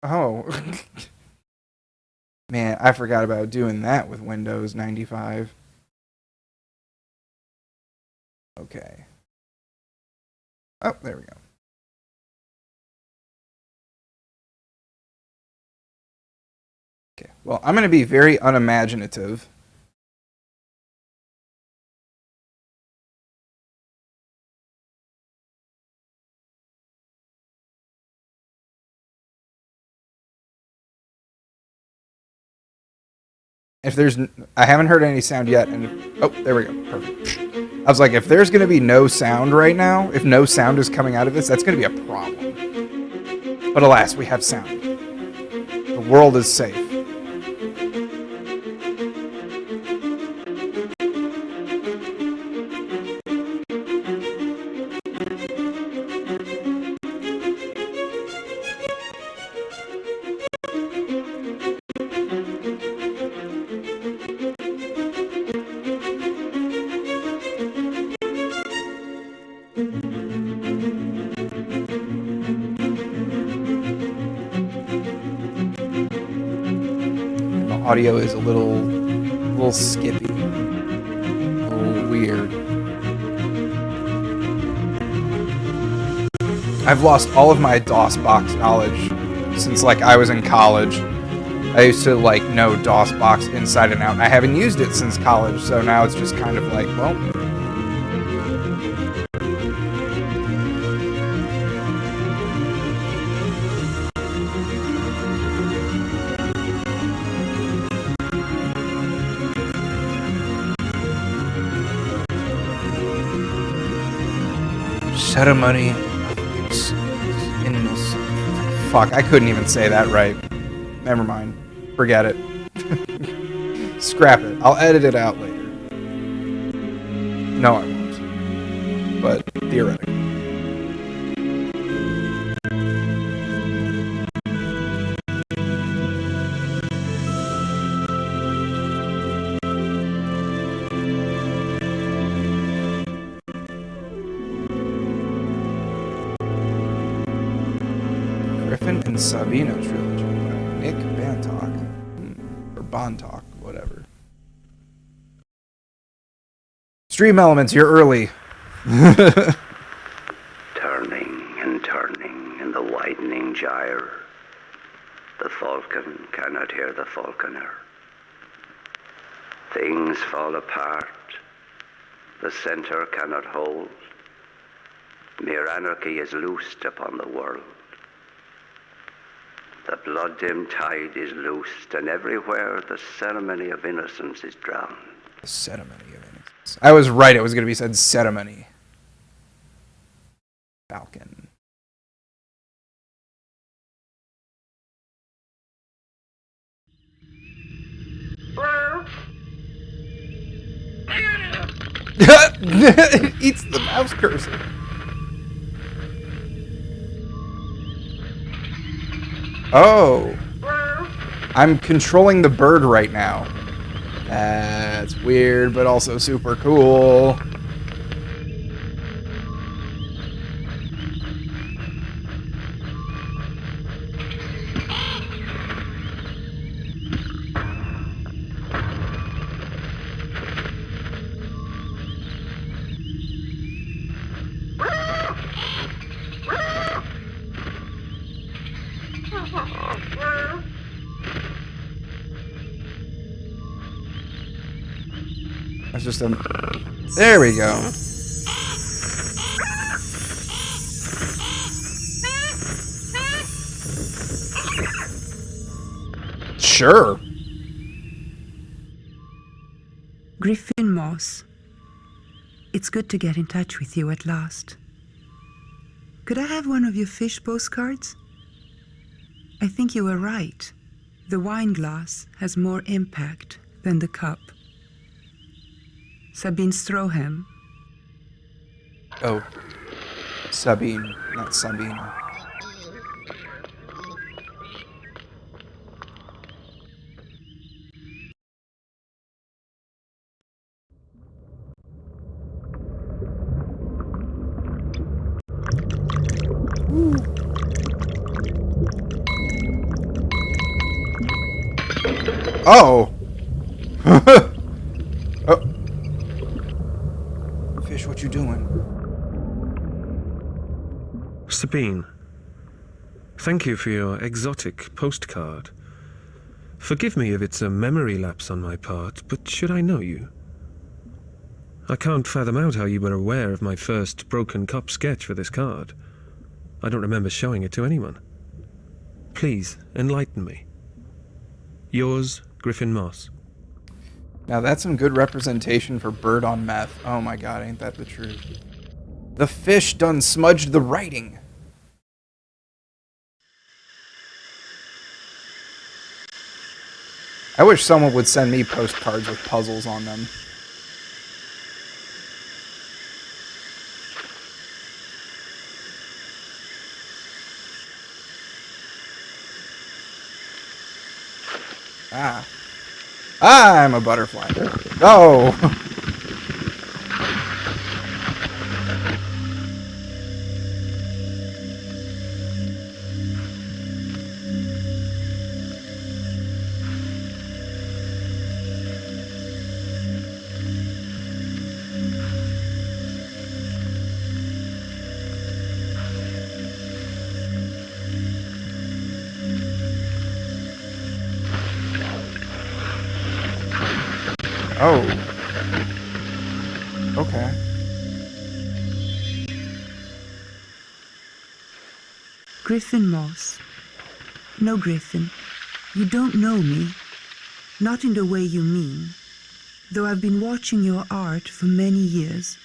Oh. Man, I forgot about doing that with Windows 95. Okay. Oh, there we go. Okay. Well, I'm going to be very unimaginative. If there's, I haven't heard any sound yet, and oh, there we go, perfect. I was like, if there's gonna be no sound right now, if no sound is coming out of this, that's gonna be a problem. But alas, we have sound. The world is safe. Audio is a little skippy, a little weird. I've lost all of my DOS box knowledge since like I was in college. I used to like know DOS box inside and out, and I haven't used it since college, so now it's just kind of like, well. Ceremony of Innocence. Fuck, I couldn't even say that right. Never mind. Forget it. Scrap it. I'll edit it out later. No, I won't. But theoretically. Griffin and Sabine trilogy by Nick Bantock. Or Bantock, whatever. Stream elements, you're early. Turning and turning in the widening gyre, the falcon cannot hear the falconer. Things fall apart, the centre cannot hold. Mere anarchy is loosed upon the world. The blood-dimmed tide is loosed, and everywhere the ceremony of innocence is drowned. The ceremony of innocence. I was right, it was going to be said ceremony. Falcon. Eats the mouse cursor. Oh. I'm controlling the bird right now. That's weird, but also super cool. That's just a... There we go. Sure. Griffin Moss. It's good to get in touch with you at last. Could I have one of your fish postcards? I think you were right. The wine glass has more impact than the cup. Sabine Strohem. Oh. Sabine, not Sabine. Oh! Oh. Fish, what you doing? Sabine, thank you for your exotic postcard. Forgive me if it's a memory lapse on my part, but should I know you? I can't fathom out how you were aware of my first broken cop sketch for this card. I don't remember showing it to anyone. Please, enlighten me. Yours, Griffin Moss. Now that's some good representation for bird on meth. Oh my god, ain't that the truth? The fish done smudged the writing. I wish someone would send me postcards with puzzles on them. Ah. I'm a butterfly. Oh! Oh. Okay. Griffin Moss. No, Griffin. You don't know me. Not in the way you mean. Though I've been watching your art for many years.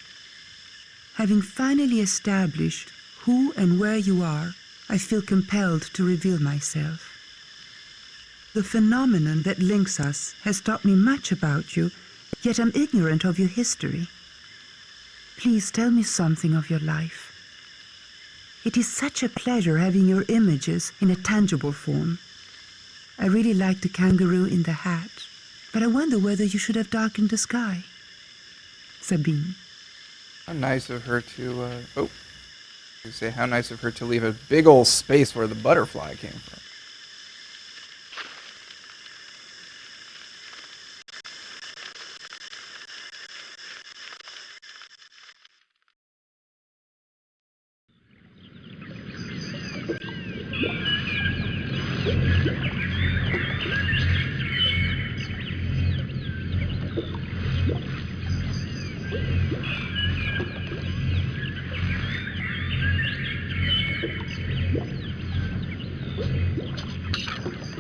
Having finally established who and where you are, I feel compelled to reveal myself. The phenomenon that links us has taught me much about you, yet I'm ignorant of your history. Please tell me something of your life. It is such a pleasure having your images in a tangible form. I really like the kangaroo in the hat, but I wonder whether you should have darkened the sky. Sabine. How nice of her to, how nice of her to leave a big old space where the butterfly came from.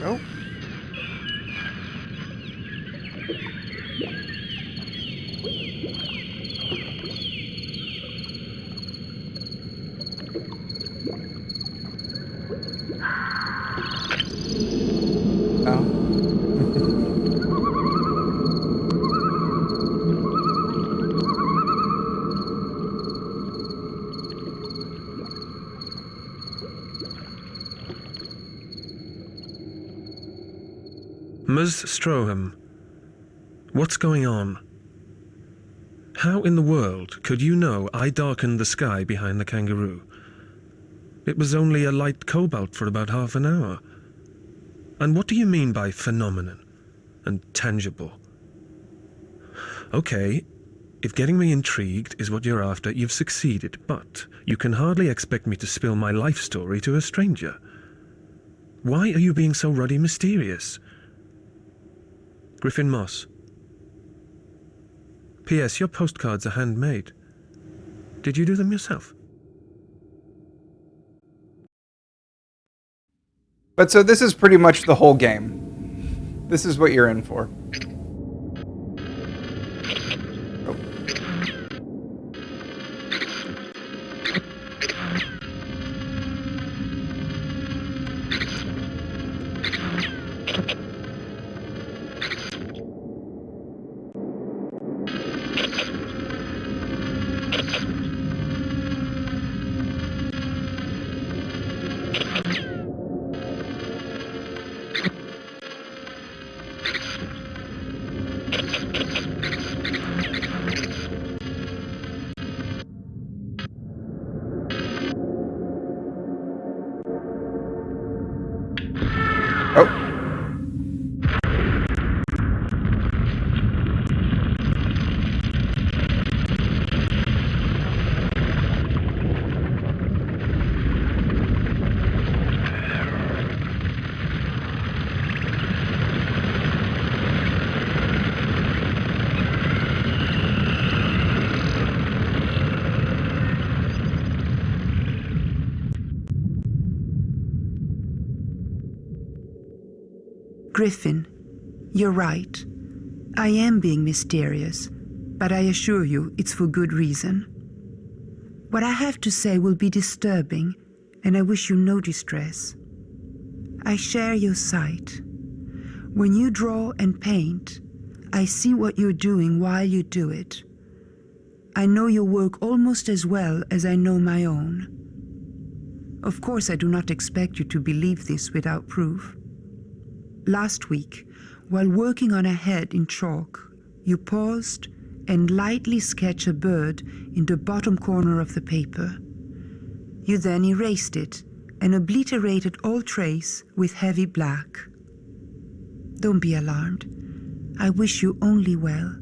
Oh. Ms. Stroham, what's going on? How in the world could you know I darkened the sky behind the kangaroo? It was only a light cobalt for about half an hour. And what do you mean by phenomenon and tangible? Okay, if getting me intrigued is what you're after, you've succeeded, but you can hardly expect me to spill my life story to a stranger. Why are you being so ruddy mysterious? Griffin Moss. P.S. Your postcards are handmade. Did you do them yourself? But so this is pretty much the whole game. This is what you're in for. Oh. Oh. Griffin, you're right. I am being mysterious, but I assure you it's for good reason. What I have to say will be disturbing, and I wish you no distress. I share your sight. When you draw and paint, I see what you're doing while you do it. I know your work almost as well as I know my own. Of course, I do not expect you to believe this without proof. Last week, while working on a head in chalk, you paused and lightly sketched a bird in the bottom corner of the paper. You then erased it and obliterated all trace with heavy black. Don't be alarmed. I wish you only well.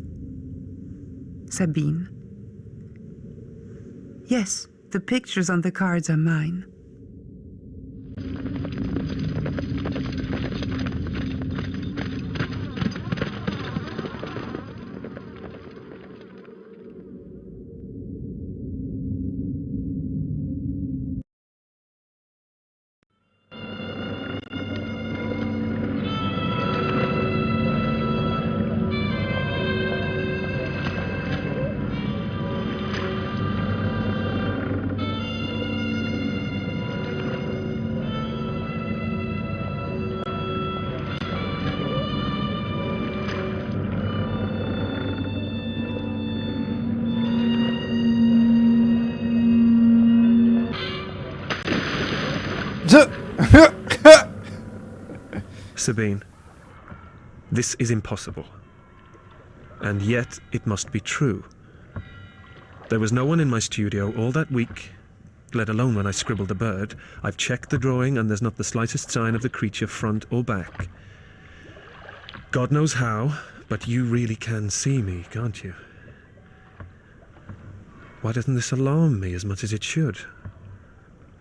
Sabine. Yes, the pictures on the cards are mine. Sabine, this is impossible. And yet it must be true. There was no one in my studio all that week, let alone when I scribbled the bird. I've checked the drawing and there's not the slightest sign of the creature front or back. God knows how, but you really can see me, can't you? Why doesn't this alarm me as much as it should?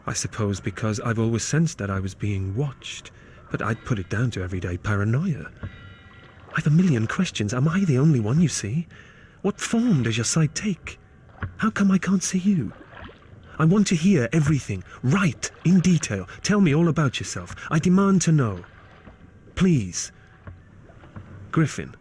I suppose because I've always sensed that I was being watched, but I'd put it down to everyday paranoia. I've a million questions. Am I the only one you see? What form does your sight take? How come I can't see you? I want to hear everything, right, in detail. Tell me all about yourself. I demand to know. Please. Griffin.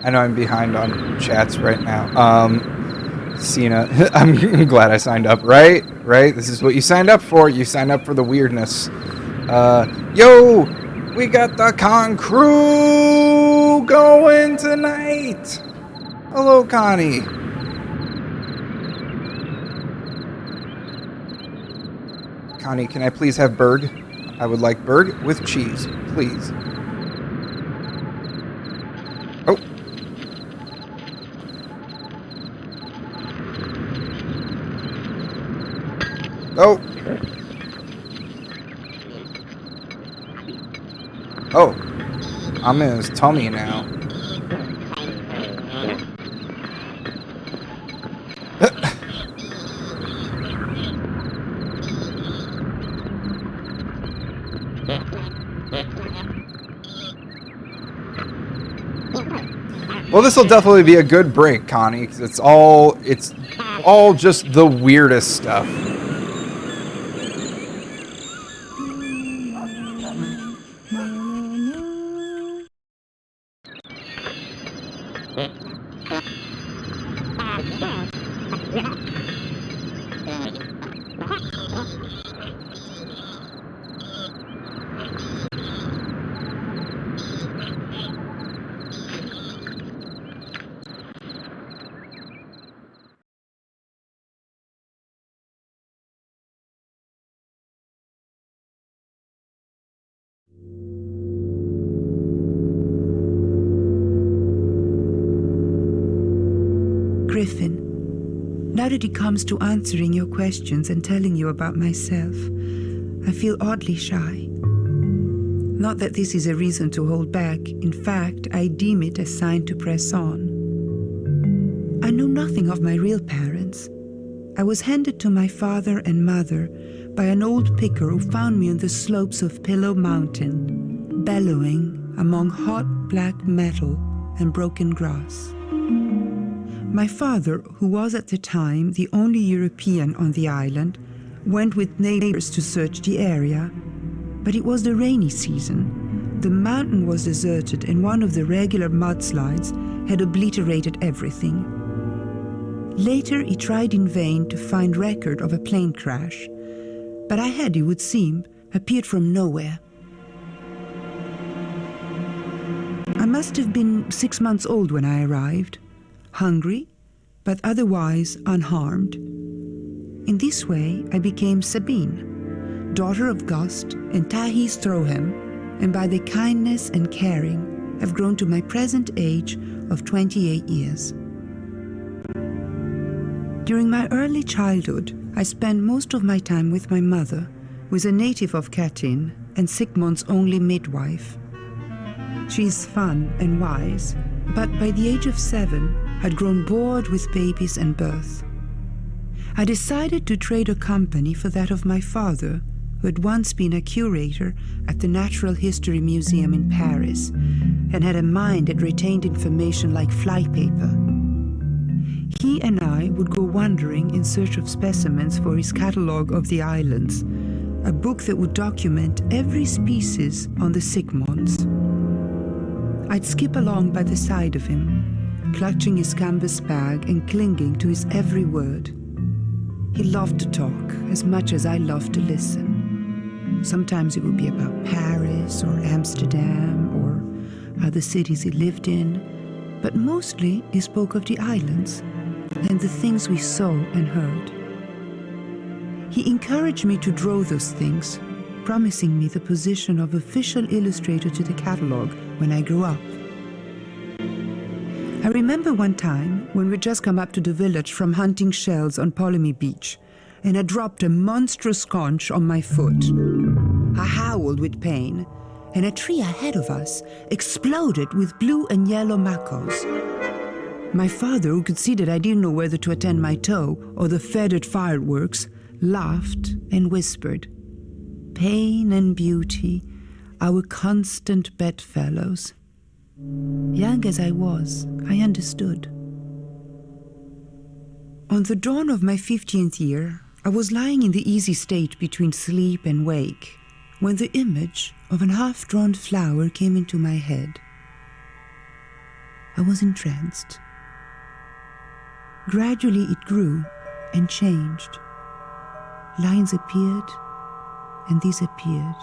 I know I'm behind on chats right now. Cena, I'm glad I signed up, right? This is what you signed up for. You signed up for the weirdness. Yo, we got the con crew going tonight. Hello, Connie. Connie, can I please have burg? I would like burg with cheese, please. Oh. Oh. Oh. I'm in his tummy now. Well, this will definitely be a good break, Connie, because it's all just the weirdest stuff. Griffin, now that it comes to answering your questions and telling you about myself, I feel oddly shy. Not that this is a reason to hold back. In fact, I deem it a sign to press on. I know nothing of my real parents. I was handed to my father and mother by an old picker who found me on the slopes of Pillow Mountain, bellowing among hot black metal and broken grass. My father, who was at the time the only European on the island, went with neighbors to search the area. But it was the rainy season. The mountain was deserted and one of the regular mudslides had obliterated everything. Later he tried in vain to find record of a plane crash, but I had, it would seem, appeared from nowhere. I must have been 6 months old when I arrived, hungry, but otherwise unharmed. In this way, I became Sabine, daughter of Gust and Tahis Throhem, and by the kindness and caring, have grown to my present age of 28 years. During my early childhood, I spent most of my time with my mother, who is a native of Katyn and Sigmund's only midwife. She is fun and wise, but by the age of 7, had grown bored with babies and birth. I decided to trade her company for that of my father, who had once been a curator at the Natural History Museum in Paris and had a mind that retained information like flypaper. He and I would go wandering in search of specimens for his catalogue of the islands, a book that would document every species on the Sigmunds. I'd skip along by the side of him, clutching his canvas bag and clinging to his every word. He loved to talk as much as I loved to listen. Sometimes it would be about Paris or Amsterdam or other cities he lived in, but mostly he spoke of the islands and the things we saw and heard. He encouraged me to draw those things, promising me the position of official illustrator to the catalogue when I grew up. I remember one time when we'd just come up to the village from hunting shells on Ptolemy Beach, and I dropped a monstrous conch on my foot. I howled with pain, and a tree ahead of us exploded with blue and yellow macos. My father, who could see that I didn't know whether to attend my toe or the feathered fireworks, laughed and whispered, "Pain and beauty, our constant bedfellows." Young as I was, I understood. On the dawn of my 15th year, I was lying in the easy state between sleep and wake, when the image of an half-drawn flower came into my head. I was entranced. Gradually it grew and changed. Lines appeared and disappeared.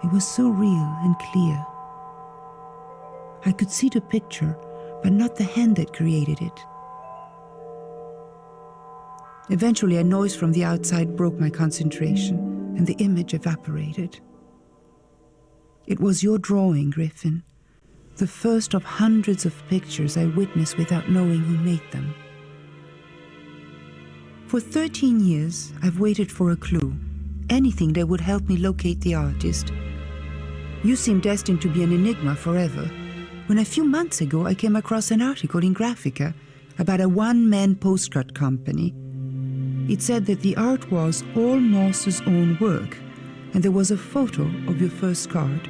It was so real and clear. I could see the picture, but not the hand that created it. Eventually, a noise from the outside broke my concentration, and the image evaporated. It was your drawing, Griffin, the first of hundreds of pictures I witnessed without knowing who made them. For 13 years, I've waited for a clue, anything that would help me locate the artist. You seem destined to be an enigma forever, when a few months ago I came across an article in Graphica about a one-man postcard company. It said that the art was all Moss's own work, and there was a photo of your first card.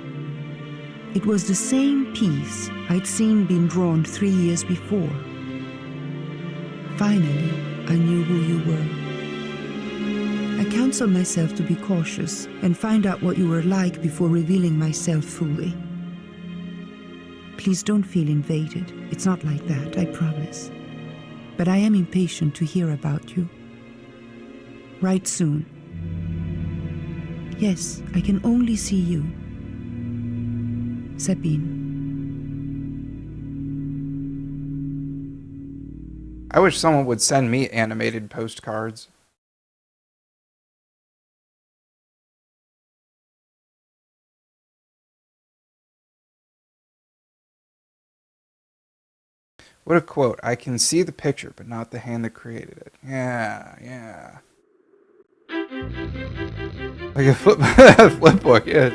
It was the same piece I'd seen being drawn 3 years before. Finally, I knew who you were. I counseled myself to be cautious and find out what you were like before revealing myself fully. Please don't feel invaded. It's not like that, I promise. But I am impatient to hear about you. Write soon. Yes, I can only see you. Sabine. I wish someone would send me animated postcards. What a quote. I can see the picture, but not the hand that created it. Yeah. Like a flip book, yeah.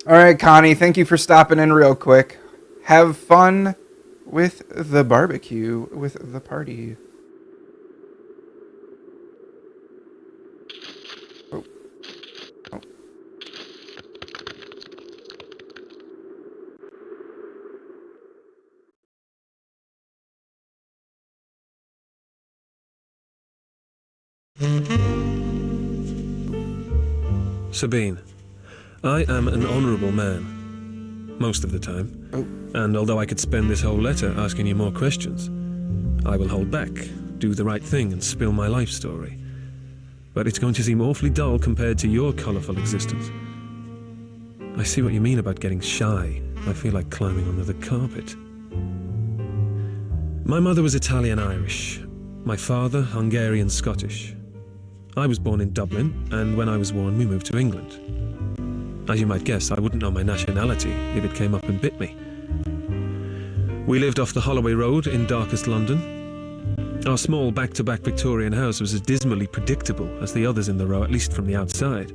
All right, Connie, thank you for stopping in real quick. Have fun with the barbecue with the party. Oh. Oh. Sabine, I am an honourable man, most of the time. Oh. And although I could spend this whole letter asking you more questions, I will hold back, do the right thing and spill my life story. But it's going to seem awfully dull compared to your colourful existence. I see what you mean about getting shy. I feel like climbing under the carpet. My mother was Italian-Irish. My father, Hungarian-Scottish. I was born in Dublin, and when I was 1, we moved to England. As you might guess, I wouldn't know my nationality if it came up and bit me. We lived off the Holloway Road in darkest London. Our small back-to-back Victorian house was as dismally predictable as the others in the row, at least from the outside.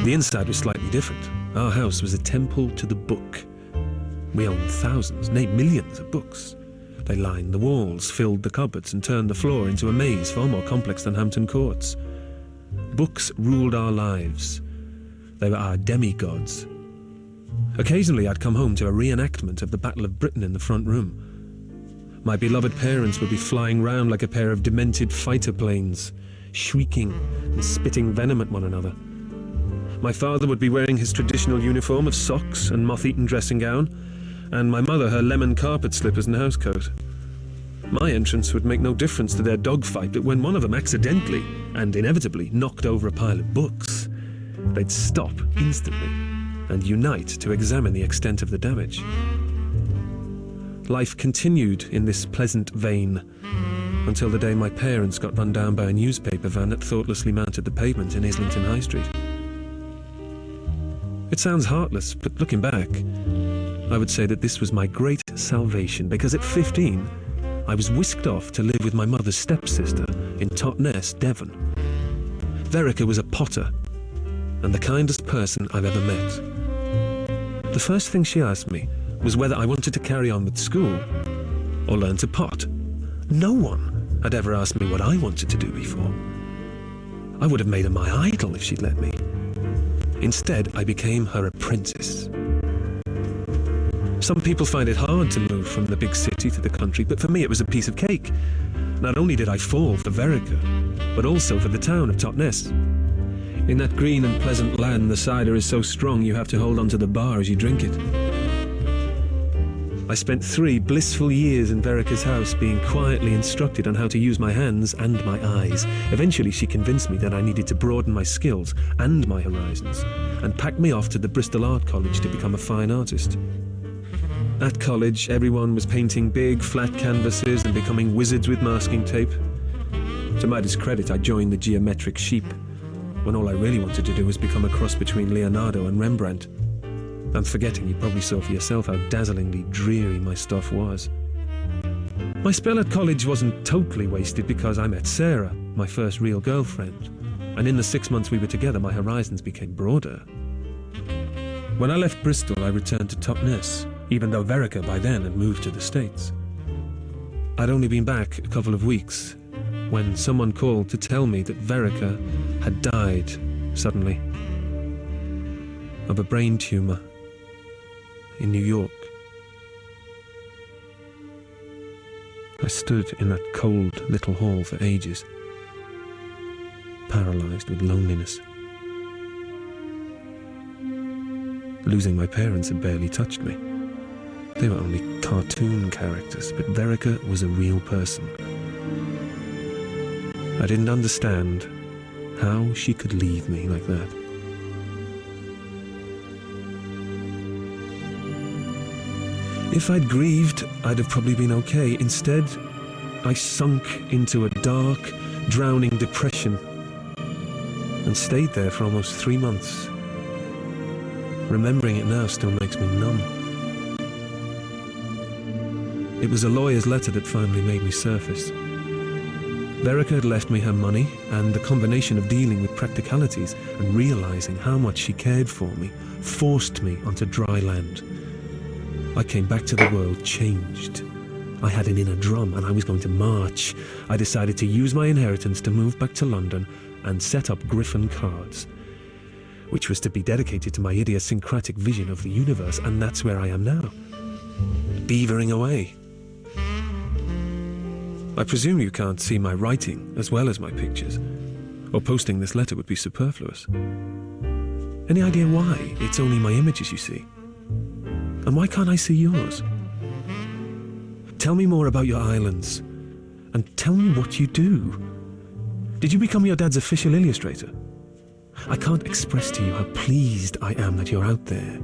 The inside was slightly different. Our house was a temple to the book. We owned thousands, nay, millions of books. They lined the walls, filled the cupboards, and turned the floor into a maze far more complex than Hampton Courts. Books ruled our lives. They were our demigods. Occasionally I'd come home to a reenactment of the Battle of Britain in the front room. My beloved parents would be flying round like a pair of demented fighter planes, shrieking and spitting venom at one another. My father would be wearing his traditional uniform of socks and moth-eaten dressing gown, and my mother her lemon carpet slippers and housecoat. My entrance would make no difference to their dogfight, but when one of them accidentally, and inevitably, knocked over a pile of books, they'd stop instantly and unite to examine the extent of the damage. Life continued in this pleasant vein until the day my parents got run down by a newspaper van that thoughtlessly mounted the pavement in Islington High Street. It sounds heartless, but looking back, I would say that this was my great salvation, because at 15, I was whisked off to live with my mother's stepsister in Totnes, Devon. Verica was a potter, and the kindest person I've ever met. The first thing she asked me was whether I wanted to carry on with school or learn to pot. No one had ever asked me what I wanted to do before. I would have made her my idol if she'd let me. Instead, I became her apprentice. Some people find it hard to move from the big city to the country, but for me it was a piece of cake. Not only did I fall for Verica, but also for the town of Totnes. In that green and pleasant land, the cider is so strong you have to hold onto the bar as you drink it. I spent 3 blissful years in Verica's house being quietly instructed on how to use my hands and my eyes. Eventually she convinced me that I needed to broaden my skills and my horizons, and packed me off to the Bristol Art College to become a fine artist. At college, everyone was painting big, flat canvases and becoming wizards with masking tape. To my discredit, I joined the geometric sheep, when all I really wanted to do was become a cross between Leonardo and Rembrandt. I'm forgetting you probably saw for yourself how dazzlingly dreary my stuff was. My spell at college wasn't totally wasted because I met Sarah, my first real girlfriend, and in the 6 months we were together, my horizons became broader. When I left Bristol, I returned to Totnes, even though Verica by then had moved to the States. I'd only been back a couple of weeks when someone called to tell me that Verica had died suddenly of a brain tumor in New York. I stood in that cold little hall for ages, paralyzed with loneliness. Losing my parents had barely touched me. They were only cartoon characters, but Verica was a real person. I didn't understand How she could leave me like that. If I'd grieved, I'd have probably been okay. Instead, I sunk into a dark, drowning depression and stayed there for almost 3 months. Remembering it now still makes me numb. It was a lawyer's letter that finally made me surface. Verica had left me her money, and the combination of dealing with practicalities and realizing how much she cared for me forced me onto dry land. I came back to the world changed. I had an inner drum and I was going to march. I decided to use my inheritance to move back to London and set up Griffin Cards, which was to be dedicated to my idiosyncratic vision of the universe, and that's where I am now, beavering away. I presume you can't see my writing as well as my pictures, or posting this letter would be superfluous. Any idea why it's only my images you see? And why can't I see yours? Tell me more about your islands, and tell me what you do. Did you become your dad's official illustrator? I can't express to you how pleased I am that you're out there.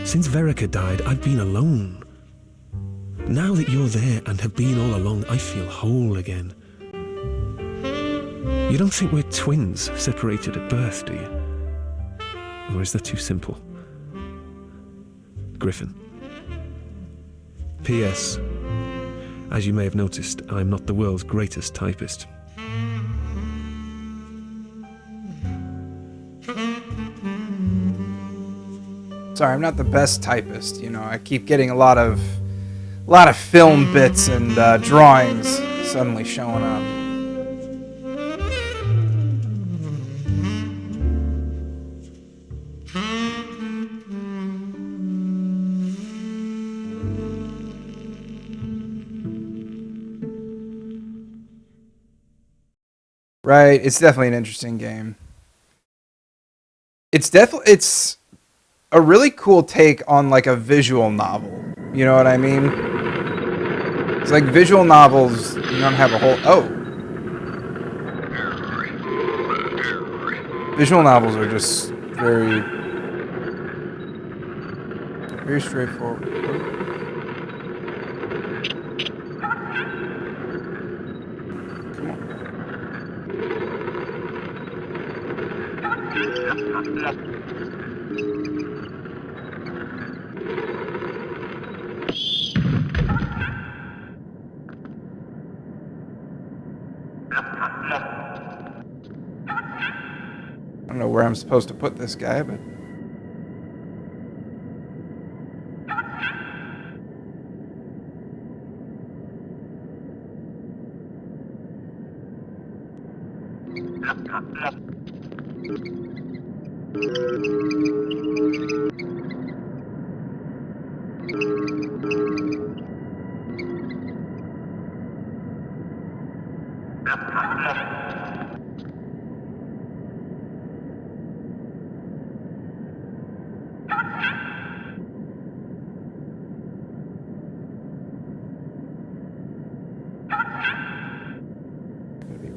Since Verica died, I've been alone. Now that you're there and have been all along, I feel whole again. You don't think we're twins separated at birth, do you? Or is that too simple? Griffin. P.S. As you may have noticed, I'm not the world's greatest typist. Sorry, I'm not the best typist. You know, I keep getting a lot of film bits and drawings suddenly showing up. Right, it's definitely an interesting game. It's a really cool take on like a visual novel. You know what I mean? It's like visual novels, you don't have a whole... Visual novels are just very straightforward. Come on. I don't know where I'm supposed to put this guy, but...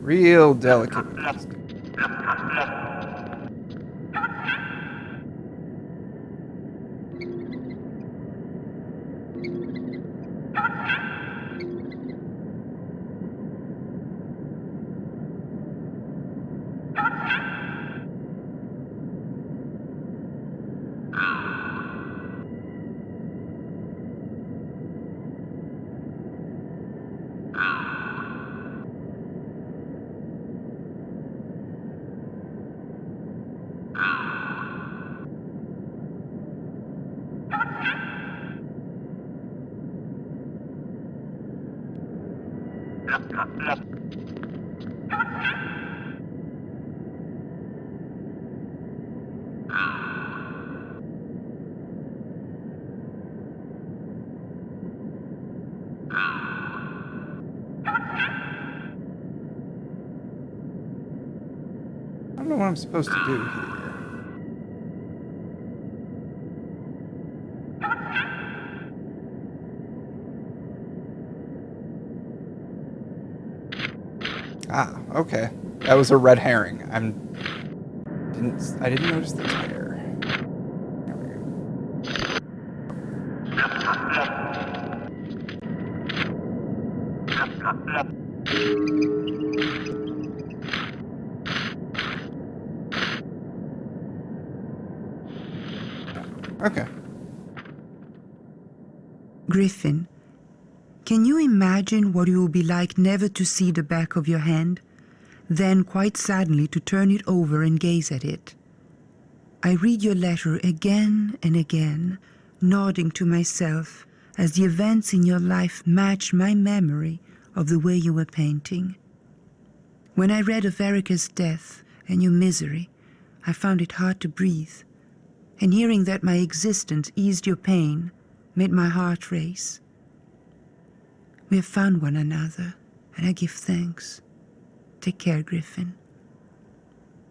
Real delicate. I don't know what I'm supposed to do here. Ah, okay. That was a red herring. I didn't notice the tire. There we go. Okay. Griffin, can you imagine what it will be like never to see the back of your hand, then quite suddenly to turn it over and gaze at it? I read your letter again and again, nodding to myself as the events in your life match my memory of the way you were painting. When I read of Erica's death and your misery, I found it hard to breathe, and hearing that my existence eased your pain made my heart race. We have found one another, and I give thanks. Take care, Griffin.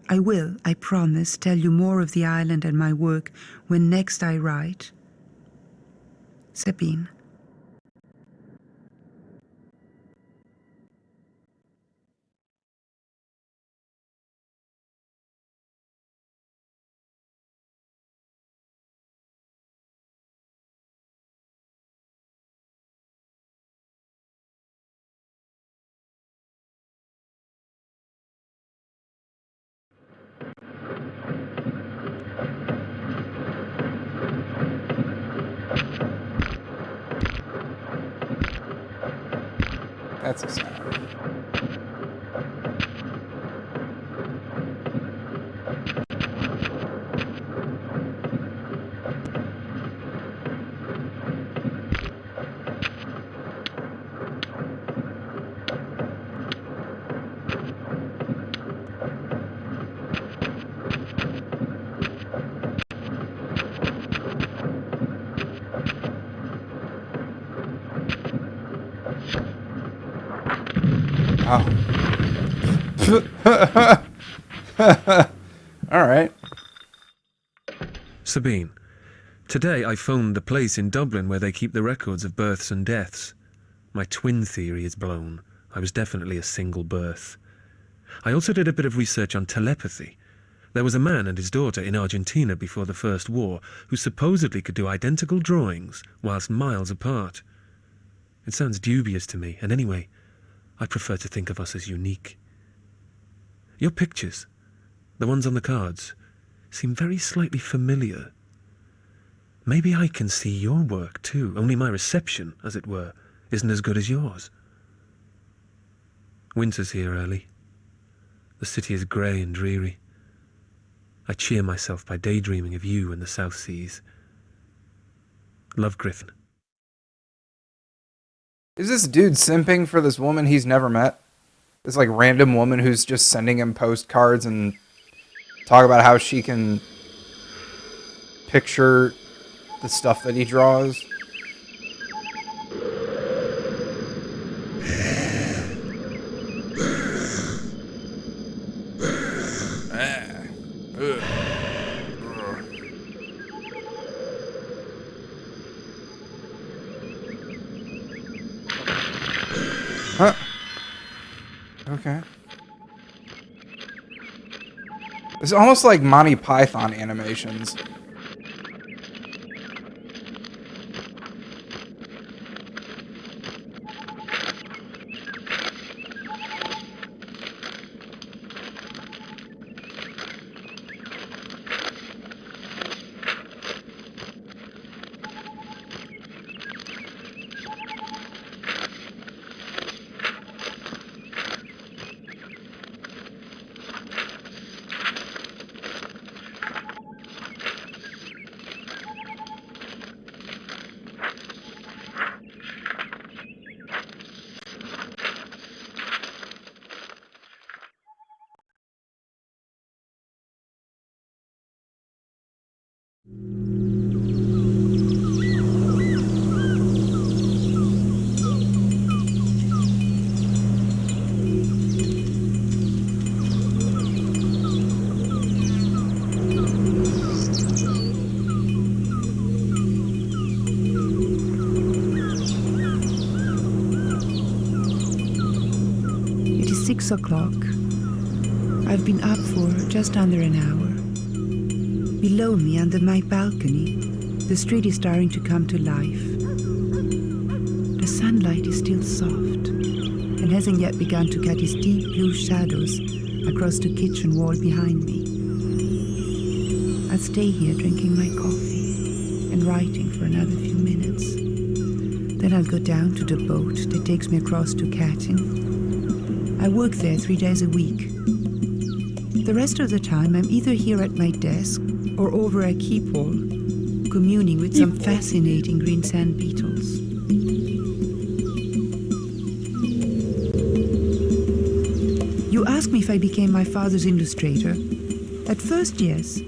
I will, I promise, tell you more of the island and my work when next I write. Sabine. That's a sound. Oh. All right. Sabine, today I phoned the place in Dublin where they keep the records of births and deaths. My twin theory is blown. I was definitely a single birth. I also did a bit of research on telepathy. There was a man and his daughter in Argentina before the First War who supposedly could do identical drawings whilst miles apart. It sounds dubious to me, and anyway, I prefer to think of us as unique. Your pictures, the ones on the cards, seem very slightly familiar. Maybe I can see your work too, only my reception, as it were, isn't as good as yours. Winter's here early. The city is grey and dreary. I cheer myself by daydreaming of you and the South Seas. Love, Griffin. Is this dude simping for this woman he's never met? This like random woman who's just sending him postcards and talk about how she can picture the stuff that he draws. Huh? Okay. It's almost like Monty Python animations. It is 6 o'clock. I've been up for just under an hour. Below me, under my balcony, the street is starting to come to life. The sunlight is still soft and hasn't yet begun to cut its deep blue shadows across the kitchen wall behind me. I'll stay here drinking my coffee and writing for another few minutes. Then I'll go down to the boat that takes me across to Katyn. I work there 3 days a week. The rest of the time I'm either here at my desk or over a keep hole, communing with some fascinating green sand beetles. You asked me if I became my father's illustrator. At first, yes.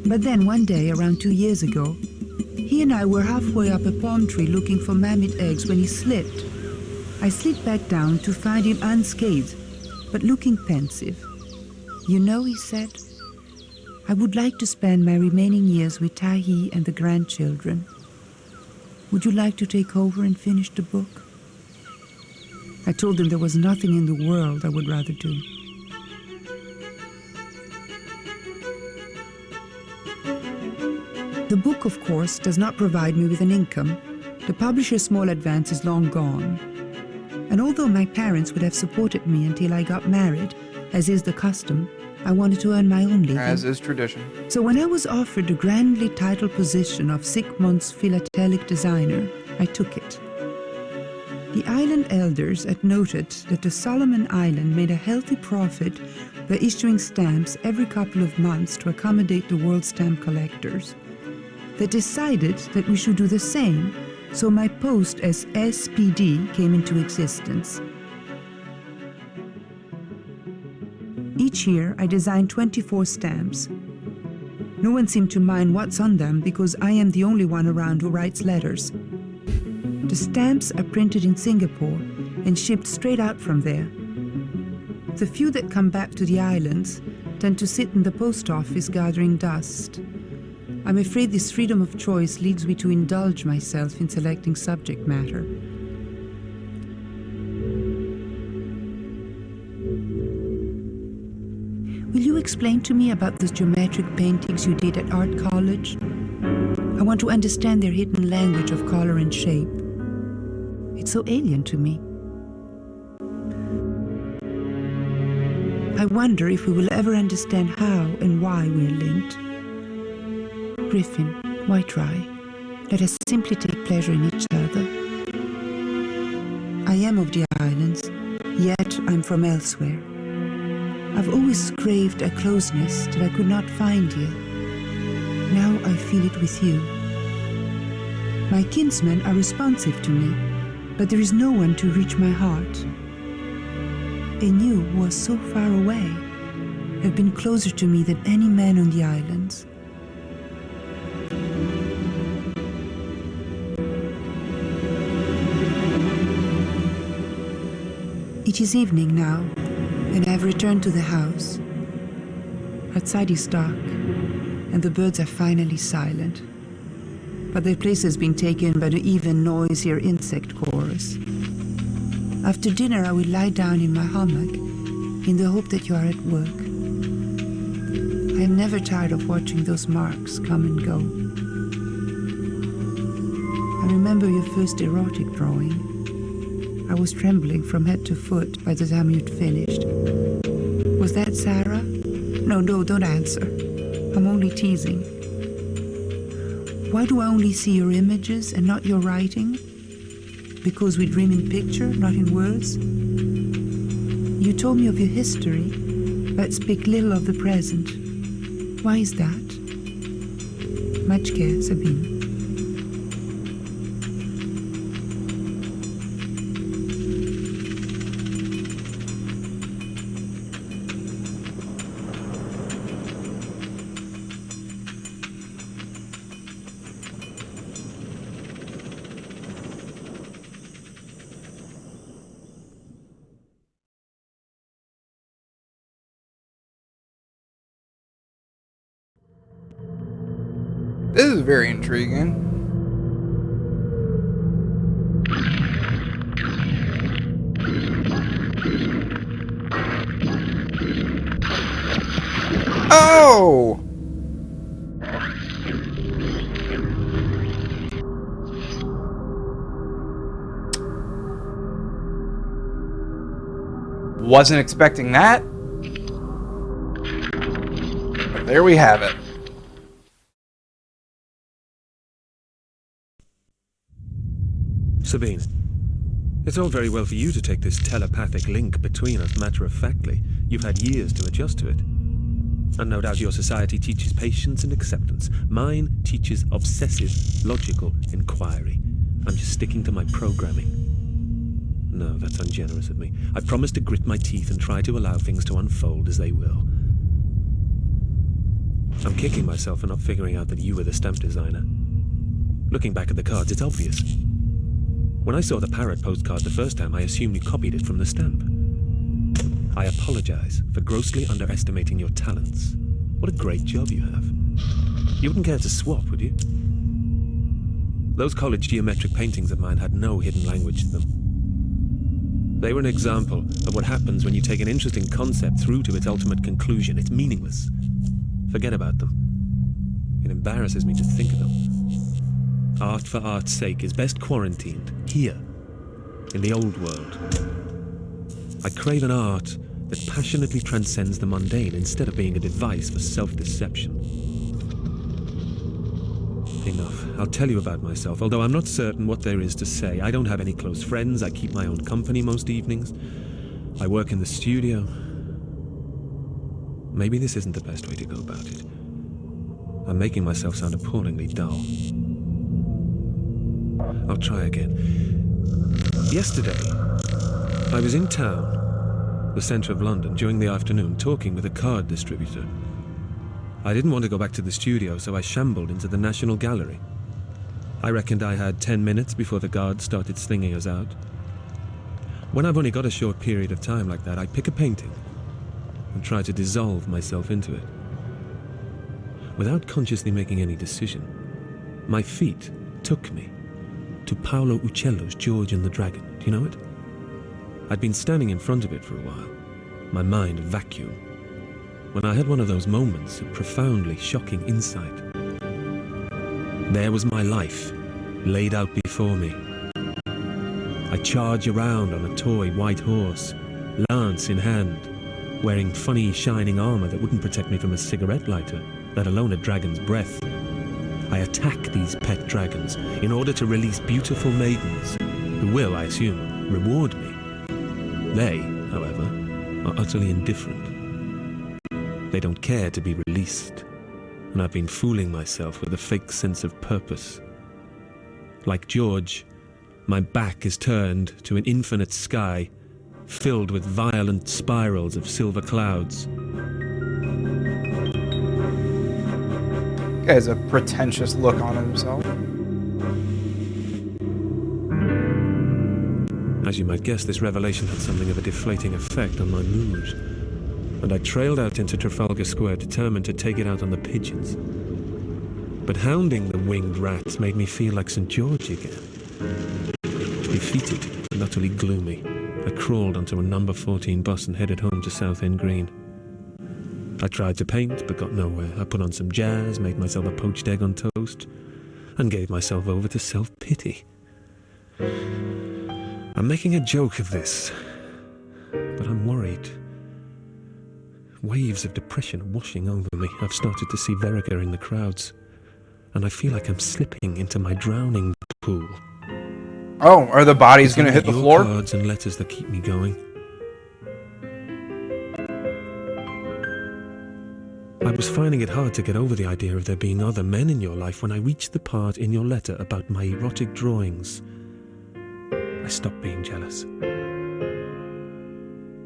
But then one day, around 2 years ago, he and I were halfway up a palm tree looking for mammoth eggs when he slipped. I slid back down to find him unscathed, but looking pensive. You know, he said, I would like to spend my remaining years with Tahi and the grandchildren. Would you like to take over and finish the book? I told him there was nothing in the world I would rather do. The book, of course, does not provide me with an income. The publisher's small advance is long gone. And although my parents would have supported me until I got married, as is the custom, I wanted to earn my own living. As is tradition. So when I was offered the grandly titled position of Sigmund's philatelic designer, I took it. The island elders had noted that the Solomon Island made a healthy profit by issuing stamps every couple of months to accommodate the world's stamp collectors. They decided that we should do the same, so my post as SPD came into existence. Each year, I designed 24 stamps. No one seemed to mind what's on them because I am the only one around who writes letters. The stamps are printed in Singapore and shipped straight out from there. The few that come back to the islands tend to sit in the post office gathering dust. I'm afraid this freedom of choice leads me to indulge myself in selecting subject matter. Will you explain to me about those geometric paintings you did at art college? I want to understand their hidden language of color and shape. It's so alien to me. I wonder if we will ever understand how and why we're linked. Griffin, why try? Let us simply take pleasure in each other. I am of the islands, yet I'm from elsewhere. I've always craved a closeness that I could not find here. Now I feel it with you. My kinsmen are responsive to me, but there is no one to reach my heart. And you, who are so far away, have been closer to me than any man on the islands. It is evening now, and I have returned to the house. Outside is dark, and the birds are finally silent. But their place has been taken by the even noisier insect chorus. After dinner, I will lie down in my hammock in the hope that you are at work. I am never tired of watching those marks come and go. I remember your first erotic drawing. I was trembling from head to foot by the time you'd finished. Was that Sarah? No, don't answer. I'm only teasing. Why do I only see your images and not your writing? Because we dream in picture, not in words? You told me of your history, but speak little of the present. Why is that? Much care, Sabine. This is very intriguing. Oh! Wasn't expecting that. But there we have it. Sabine, it's all very well for you to take this telepathic link between us matter-of-factly. You've had years to adjust to it. And no doubt your society teaches patience and acceptance. Mine teaches obsessive, logical inquiry. I'm just sticking to my programming. No, that's ungenerous of me. I promise to grit my teeth and try to allow things to unfold as they will. I'm kicking myself for not figuring out that you were the stamp designer. Looking back at the cards, it's obvious. When I saw the parrot postcard the first time, I assumed you copied it from the stamp. I apologize for grossly underestimating your talents. What a great job you have. You wouldn't care to swap, would you? Those college geometric paintings of mine had no hidden language to them. They were an example of what happens when you take an interesting concept through to its ultimate conclusion. It's meaningless. Forget about them. It embarrasses me to think of them. Art for art's sake is best quarantined here, in the old world. I crave an art that passionately transcends the mundane instead of being a device for self-deception. Enough. I'll tell you about myself, although I'm not certain what there is to say. I don't have any close friends. I keep my own company most evenings. I work in the studio. Maybe this isn't the best way to go about it. I'm making myself sound appallingly dull. I'll try again. Yesterday, I was in town, the centre of London, during the afternoon, talking with a card distributor. I didn't want to go back to the studio, so I shambled into the National Gallery. I reckoned I had 10 minutes before the guards started slinging us out. When I've only got a short period of time like that, I pick a painting and try to dissolve myself into it. Without consciously making any decision, my feet took me to Paolo Uccello's George and the Dragon. Do you know it? I'd been standing in front of it for a while, my mind a vacuum, when I had one of those moments of profoundly shocking insight. There was my life, laid out before me. I charge around on a toy white horse, lance in hand, wearing funny shining armor that wouldn't protect me from a cigarette lighter, let alone a dragon's breath. I attack these pet dragons in order to release beautiful maidens, who will, I assume, reward me. They, however, are utterly indifferent. They don't care to be released, and I've been fooling myself with a fake sense of purpose. Like George, my back is turned to an infinite sky filled with violent spirals of silver clouds. He has a pretentious look on himself. As you might guess, this revelation had something of a deflating effect on my mood, and I trailed out into Trafalgar Square, determined to take it out on the pigeons. But hounding the winged rats made me feel like St. George again. Defeated and utterly gloomy, I crawled onto a number 14 bus and headed home to Southend Green. I tried to paint, but got nowhere. I put on some jazz, made myself a poached egg on toast, and gave myself over to self-pity. I'm making a joke of this, but I'm worried. Waves of depression are washing over me. I've started to see Verica in the crowds, and I feel like I'm slipping into my drowning pool. Oh, are the bodies going to hit the floor? Cards and letters that keep me going. I was finding it hard to get over the idea of there being other men in your life when I reached the part in your letter about my erotic drawings. I stopped being jealous.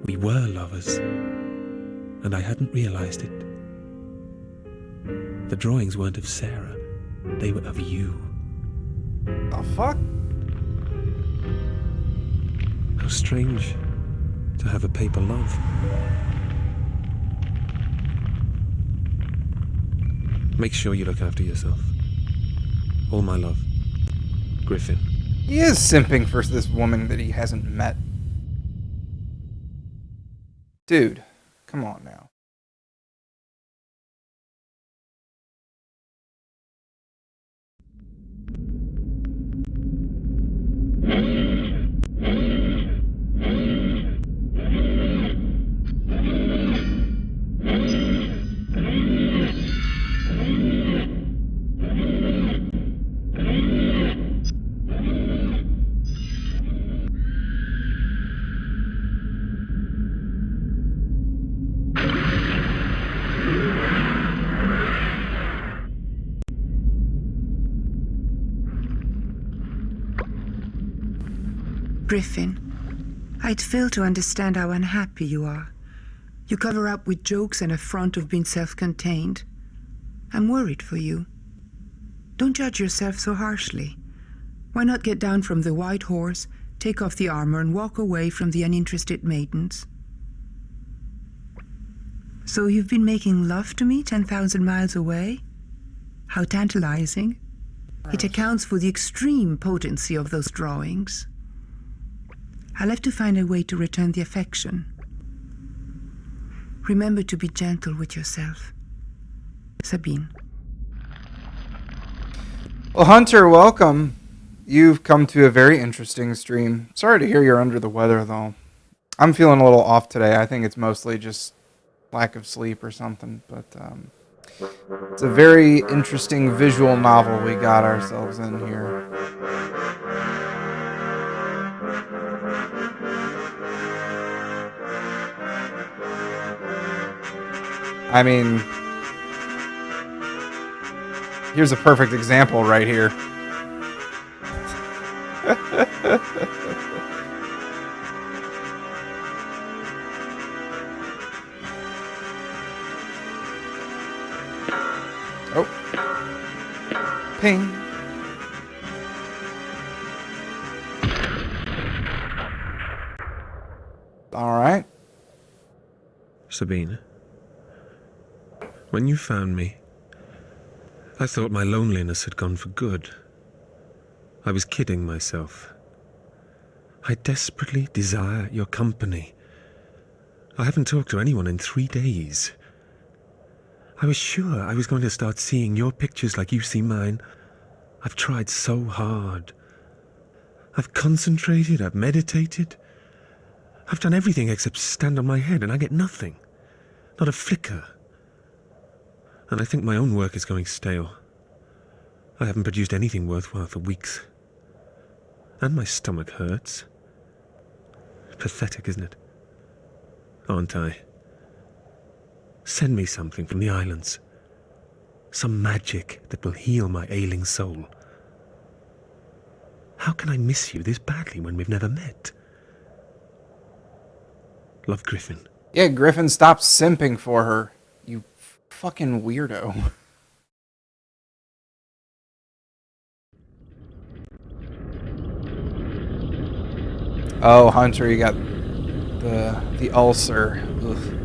We were lovers, and I hadn't realized it. The drawings weren't of Sarah, they were of you. The fuck? How strange to have a paper love. Make sure you look after yourself. All my love. Griffin. He is simping for this woman that he hasn't met. Dude, come on now. Griffin, I'd fail to understand how unhappy you are. You cover up with jokes and a front of being self-contained. I'm worried for you. Don't judge yourself so harshly. Why not get down from the white horse, take off the armor, and walk away from the uninterested maidens? So you've been making love to me 10,000 miles away? How tantalizing. It accounts for the extreme potency of those drawings. I'll have to find a way to return the affection. Remember to be gentle with yourself. Sabine. Well, Hunter, welcome. You've come to a very interesting stream. Sorry to hear you're under the weather, though. I'm feeling a little off today. I think it's mostly just lack of sleep or something, but it's a very interesting visual novel we got ourselves in here. I mean, here's a perfect example right here. Oh. Ping. All right. Sabine, when you found me, I thought my loneliness had gone for good. I was kidding myself. I desperately desire your company. I haven't talked to anyone in 3 days. I was sure I was going to start seeing your pictures like you see mine. I've tried so hard. I've concentrated, I've meditated. I've done everything except stand on my head, and I get nothing. Not a flicker. And I think my own work is going stale. I haven't produced anything worthwhile for weeks. And my stomach hurts. Pathetic, isn't it? Aren't I? Send me something from the islands. Some magic that will heal my ailing soul. How can I miss you this badly when we've never met? Love, Griffin. Yeah, Griffin, stop simping for her. You fucking weirdo. Oh, Hunter, you got the ulcer. Ugh.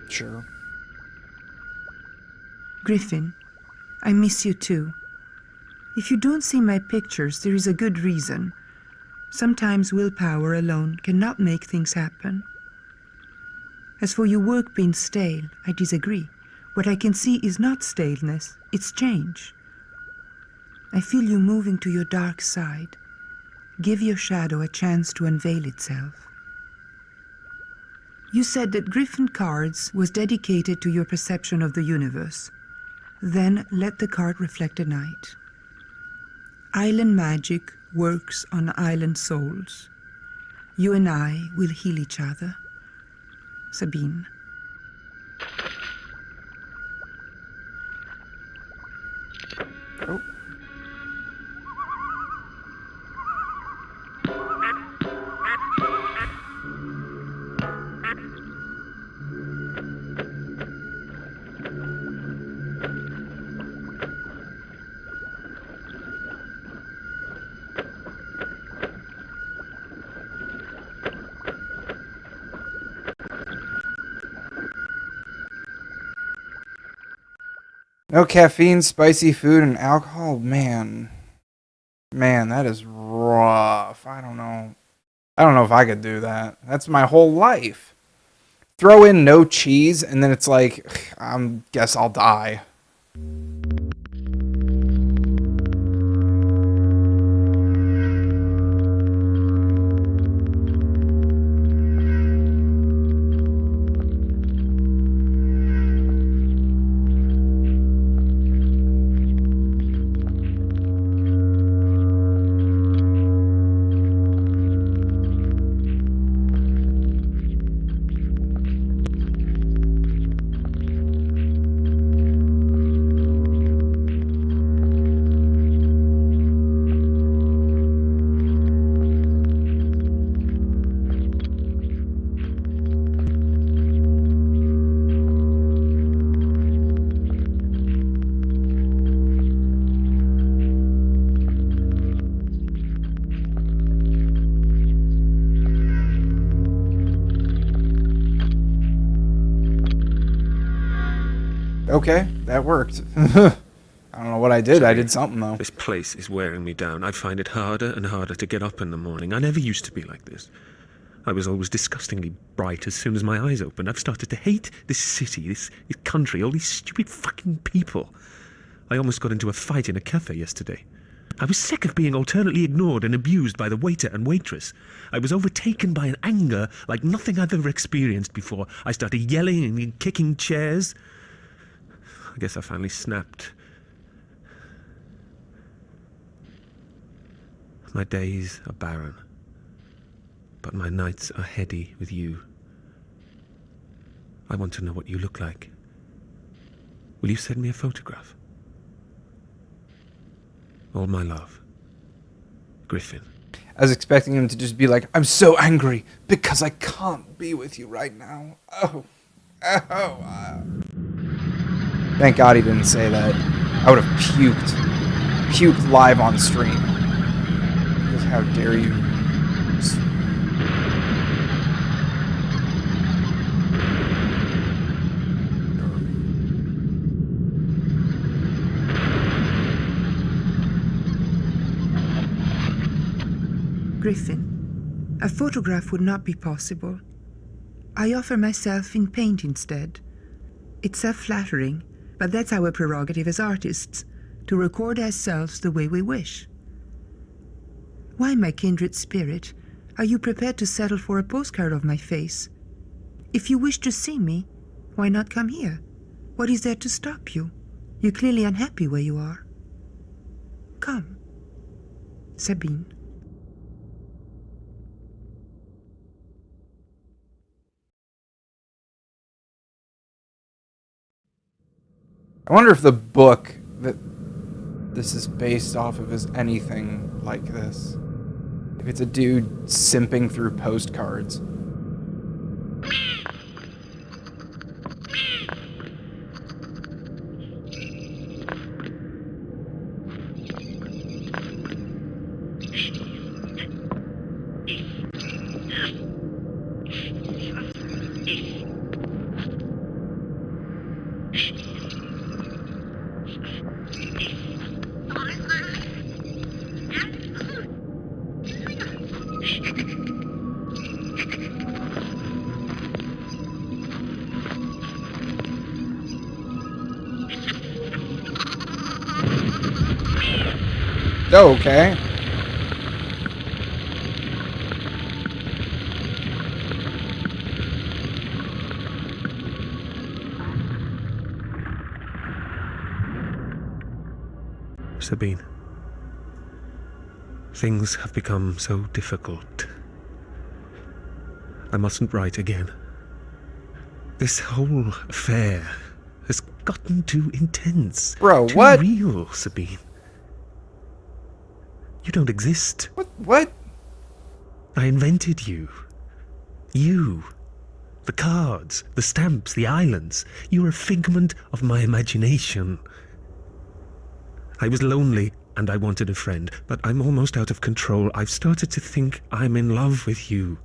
Sure. Griffin, I miss you too. If you don't see my pictures, there is a good reason. Sometimes willpower alone cannot make things happen. As for your work being stale, I disagree. What I can see is not staleness, it's change. I feel you moving to your dark side. Give your shadow a chance to unveil itself. You said that Griffin Cards was dedicated to your perception of the universe. Then let the card reflect a night. Island magic works on island souls. You and I will heal each other. Sabine. Oh. No caffeine, spicy food, and alcohol. Man, that is rough. I don't know if I could do that. That's my whole life. Throw in no cheese, and then it's like, guess I'll die. Okay, that worked. I don't know what I did. I did something, though. This place is wearing me down. I find it harder and harder to get up in the morning. I never used to be like this. I was always disgustingly bright as soon as my eyes opened. I've started to hate this city, this country, all these stupid fucking people. I almost got into a fight in a cafe yesterday. I was sick of being alternately ignored and abused by the waiter and waitress. I was overtaken by an anger like nothing I've ever experienced before. I started yelling and kicking chairs. I guess I finally snapped. My days are barren, but my nights are heady with you. I want to know what you look like. Will you send me a photograph? All my love, Griffin. I was expecting him to just be like, I'm so angry because I can't be with you right now. Thank God he didn't say that. I would have puked live on stream. Because how dare you? Griffin, a photograph would not be possible. I offer myself in paint instead. It's self-flattering, but that's our prerogative as artists, to record ourselves the way we wish. Why, my kindred spirit, are you prepared to settle for a postcard of my face? If you wish to see me, why not come here? What is there to stop you? You're clearly unhappy where you are. Come. Sabine. I wonder if the book that this is based off of is anything like this. If it's a dude simping through postcards. Oh, okay. Sabine, things have become so difficult. I mustn't write again. This whole affair has gotten too intense. Bro, too what? real, Sabine. You don't exist. What? I invented you. You. The cards, the stamps, the islands. You're a figment of my imagination. I was lonely and I wanted a friend, but I'm almost out of control. I've started to think I'm in love with you.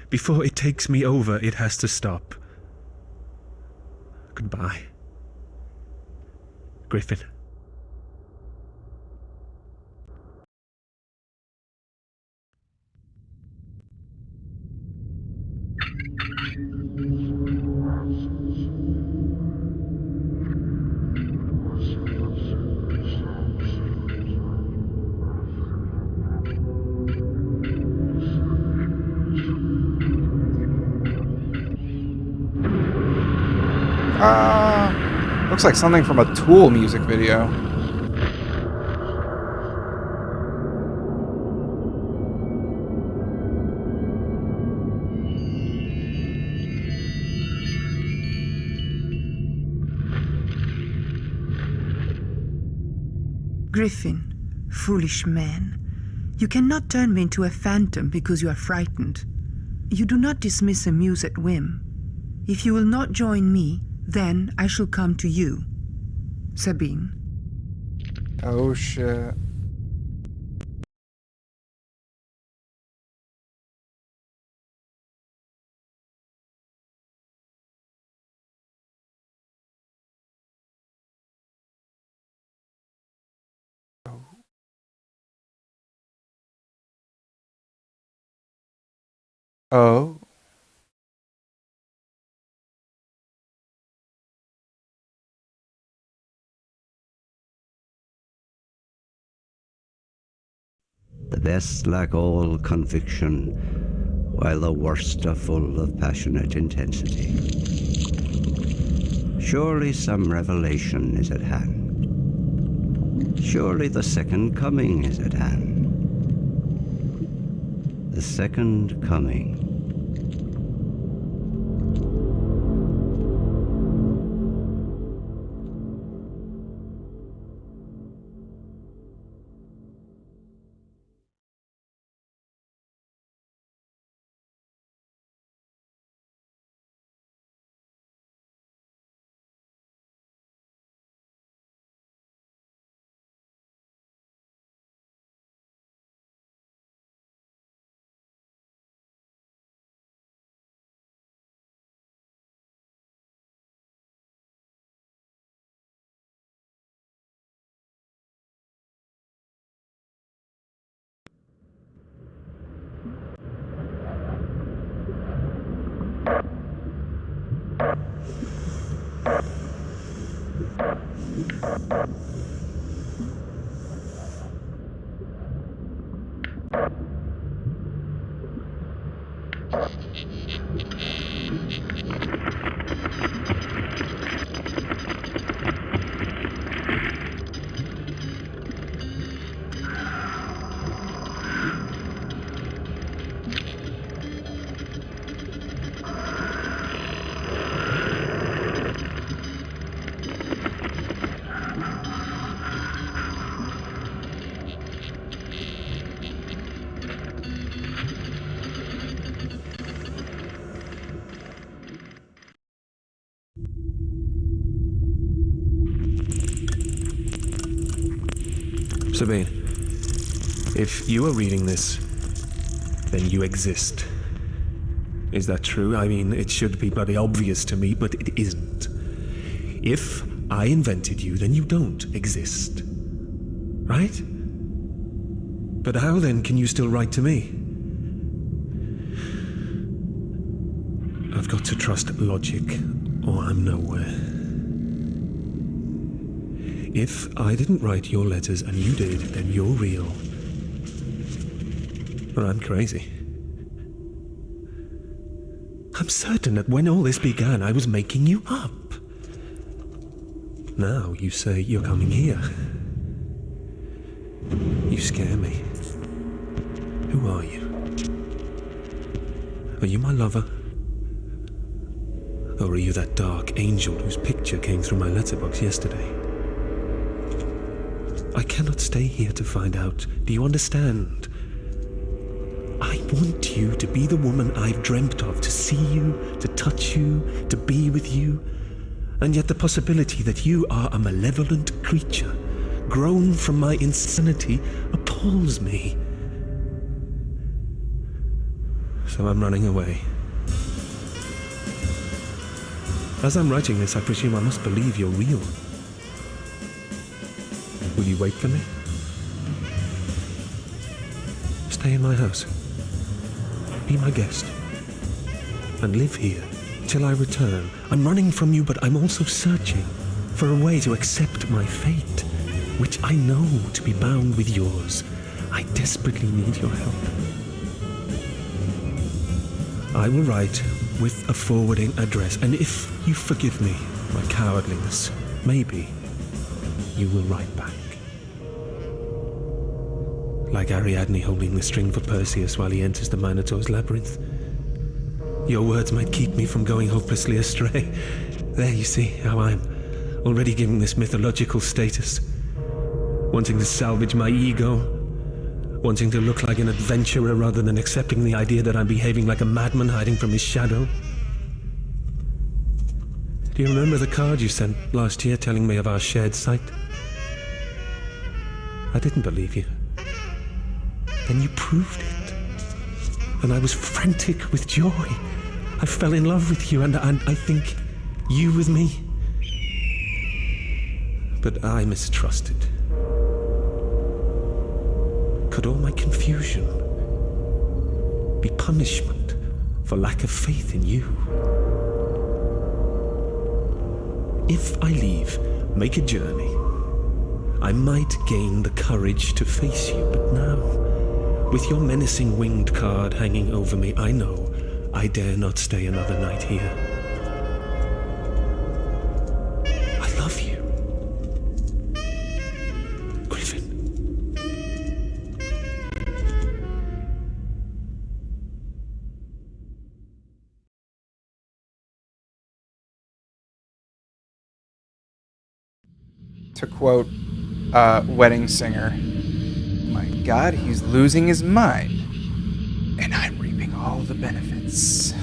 Before it takes me over, it has to stop. Goodbye, Griffin. Looks like something from a Tool music video. Griffin, foolish man, you cannot turn me into a phantom because you are frightened. You do not dismiss a muse at whim. If you will not join me, then I shall come to you. Sabine. Oh shit. Oh. The best lack all conviction, while the worst are full of passionate intensity. Surely some revelation is at hand. Surely the second coming is at hand. The second coming. Sabine, if you are reading this, then you exist. Is that true? I mean, it should be bloody obvious to me, but it isn't. If I invented you, then you don't exist. Right? But how then can you still write to me? I've got to trust logic, or I'm nowhere. If I didn't write your letters and you did, then you're real. But I'm crazy. I'm certain that when all this began, I was making you up. Now you say you're coming here. You scare me. Who are you? Are you my lover? Or are you that dark angel whose picture came through my letterbox yesterday? I cannot stay here to find out. Do you understand? I want you to be the woman I've dreamt of, to see you, to touch you, to be with you. And yet the possibility that you are a malevolent creature, grown from my insanity, appalls me. So I'm running away. As I'm writing this, I presume I must believe you're real. Will you wait for me? Stay in my house. Be my guest. And live here till I return. I'm running from you, but I'm also searching for a way to accept my fate, which I know to be bound with yours. I desperately need your help. I will write with a forwarding address, and if you forgive me my cowardliness, maybe you will write back. Like Ariadne holding the string for Perseus while he enters the Minotaur's labyrinth. Your words might keep me from going hopelessly astray. There you see how I'm already giving this mythological status. Wanting to salvage my ego. Wanting to look like an adventurer rather than accepting the idea that I'm behaving like a madman hiding from his shadow. Do you remember the card you sent last year telling me of our shared sight? I didn't believe you. Then you proved it. And I was frantic with joy. I fell in love with you, and I think you with me. But I mistrusted. Could all my confusion be punishment for lack of faith in you. If I leave, make a journey, I might gain the courage to face you, but now, with your menacing winged card hanging over me, I know I dare not stay another night here. I love you, Griffin. To quote Wedding Singer, my God, he's losing his mind, and I'm reaping all the benefits.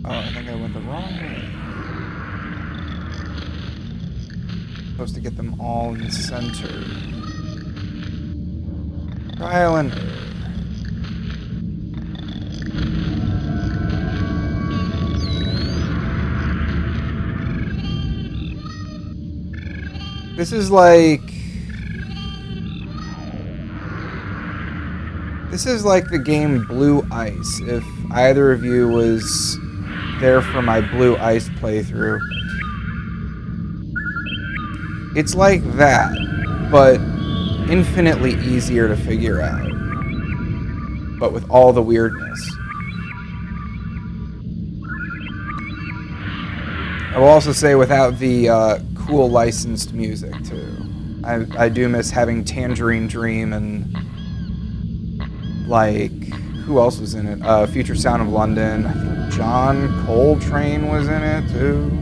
Oh, I think I went the wrong way. Supposed to get them all in the center. Trial and error. This is like the game Blue Ice, if either of you was there for my Blue Ice playthrough. It's like that, but infinitely easier to figure out, but with all the weirdness. I will also say without the cool licensed music too. I do miss having Tangerine Dream and like who else was in it? Future Sound of London. I think John Coltrane was in it too.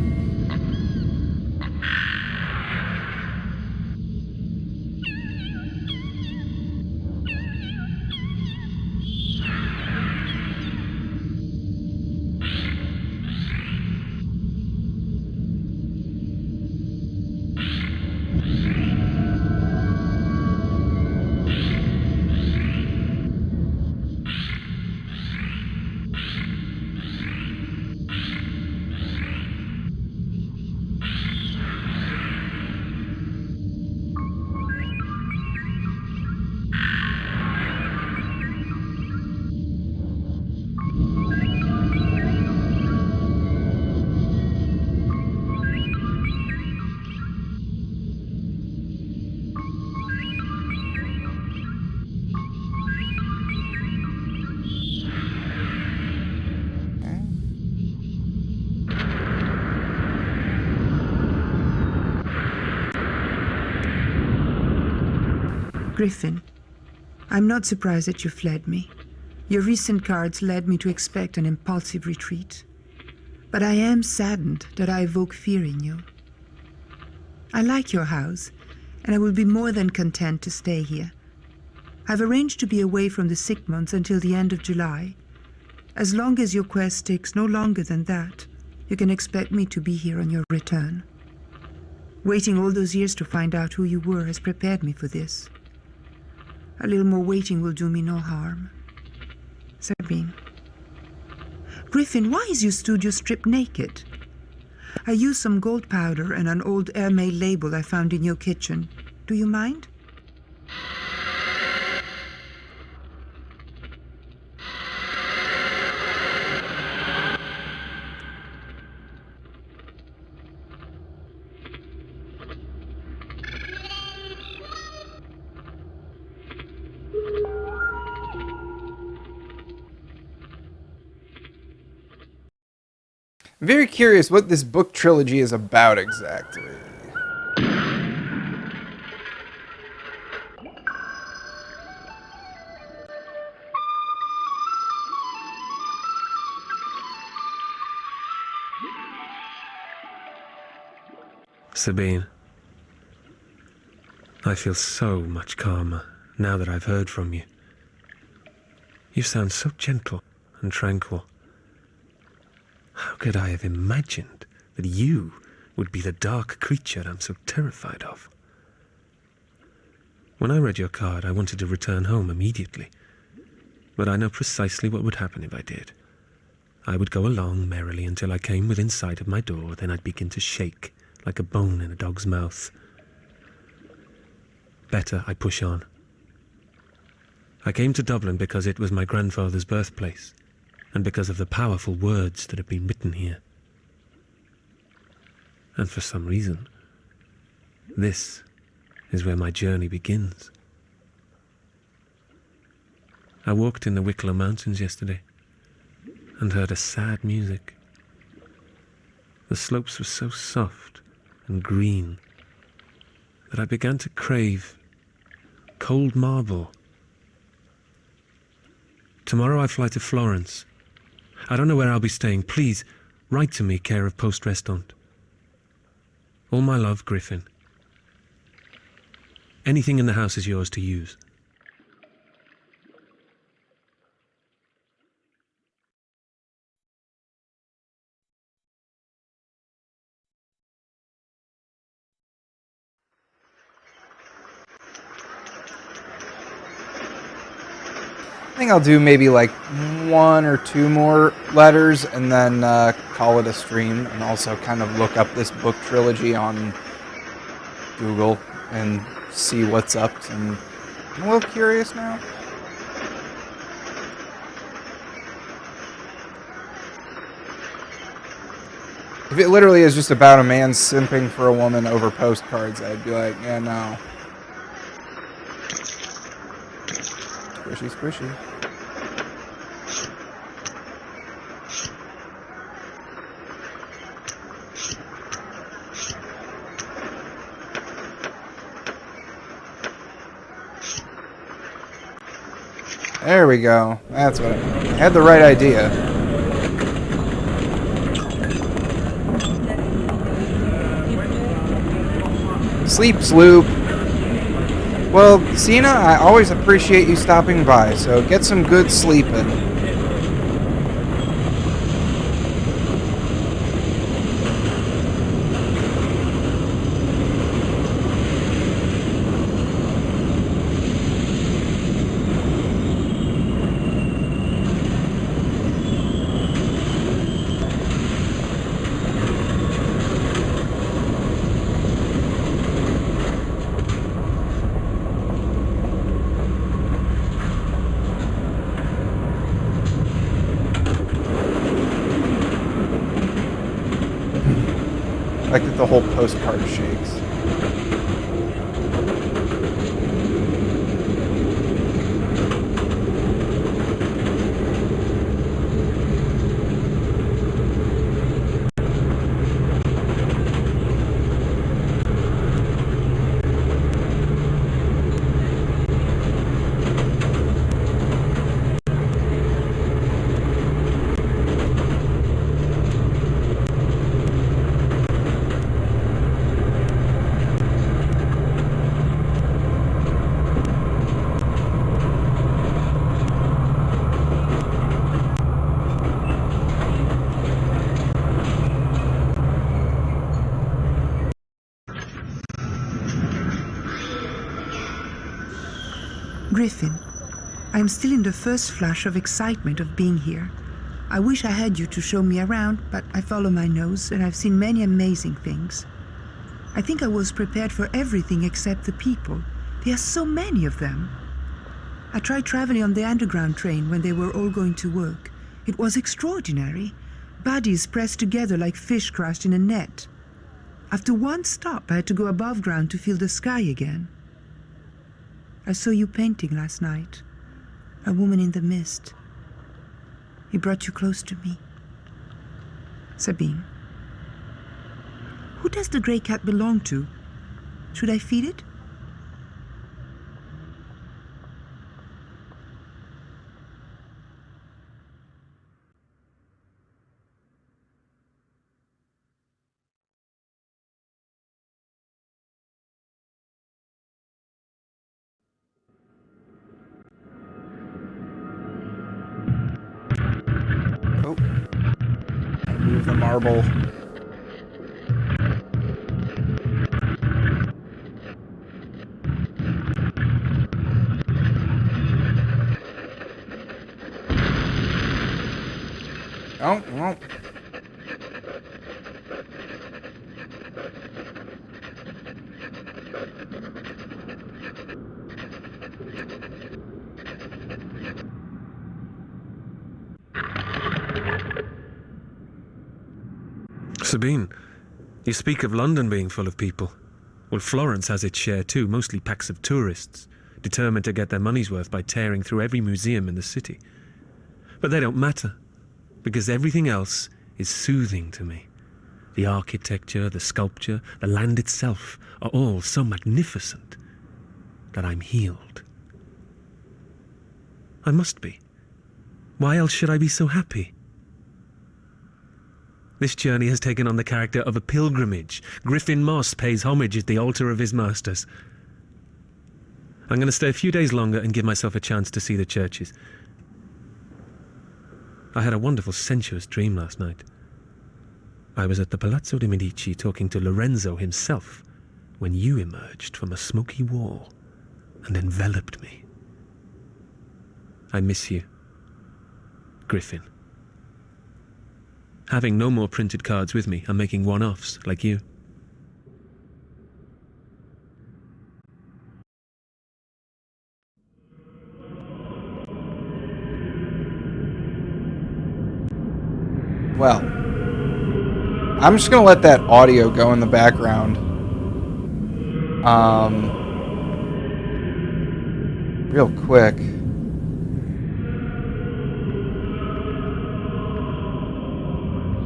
Griffin, I'm not surprised that you fled me. Your recent cards led me to expect an impulsive retreat. But I am saddened that I evoke fear in you. I like your house, and I will be more than content to stay here. I've arranged to be away from the Sigmunds until the end of July. As long as your quest takes no longer than that, you can expect me to be here on your return. Waiting all those years to find out who you were has prepared me for this. A little more waiting will do me no harm. Sabine. Griffin, why is your studio stripped naked? I used some gold powder and an old Hermès label I found in your kitchen. Do you mind? I'm very curious what this book trilogy is about exactly. Sabine, I feel so much calmer now that I've heard from you. You sound so gentle and tranquil. How could I have imagined that you would be the dark creature I'm so terrified of? When I read your card, I wanted to return home immediately. But I know precisely what would happen if I did. I would go along merrily until I came within sight of my door, then I'd begin to shake like a bone in a dog's mouth. Better I push on. I came to Dublin because it was my grandfather's birthplace, and because of the powerful words that have been written here. And for some reason, this is where my journey begins. I walked in the Wicklow Mountains yesterday and heard a sad music. The slopes were so soft and green that I began to crave cold marble. Tomorrow I fly to Florence. I don't know where I'll be staying. Please, write to me, care of Poste Restante. All my love, Griffin. Anything in the house is yours to use. I think I'll do maybe like 1 or 2 more letters and then call it a stream, and also kind of look up this book trilogy on Google and see what's up. And I'm a little curious now. If it literally is just about a man simping for a woman over postcards, I'd be like, yeah, no. Squishy, squishy. There we go. That's what I had the right idea. Sleep, Sloop. Well, Cena, I always appreciate you stopping by, so get some good sleep in. Like that the whole postcard shakes. Griffin, I'm still in the first flush of excitement of being here. I wish I had you to show me around, but I follow my nose and I've seen many amazing things. I think I was prepared for everything except the people. There are so many of them. I tried traveling on the underground train when they were all going to work. It was extraordinary. Bodies pressed together like fish crushed in a net. After one stop, I had to go above ground to feel the sky again. I saw you painting last night. A woman in the mist. It brought you close to me. Sabine. Who does the gray cat belong to? Should I feed it? Oh. Move the marble. Oh, well. Sabine, you speak of London being full of people. Well, Florence has its share too, mostly packs of tourists, determined to get their money's worth by tearing through every museum in the city. But they don't matter, because everything else is soothing to me. The architecture, the sculpture, the land itself are all so magnificent that I'm healed. I must be. Why else should I be so happy? This journey has taken on the character of a pilgrimage. Griffin Moss pays homage at the altar of his masters. I'm going to stay a few days longer and give myself a chance to see the churches. I had a wonderful, sensuous dream last night. I was at the Palazzo de' Medici talking to Lorenzo himself when you emerged from a smoky wall and enveloped me. I miss you, Griffin. Having no more printed cards with me, I'm making one-offs like you. Well, I'm just going to let that audio go in the background. Real quick.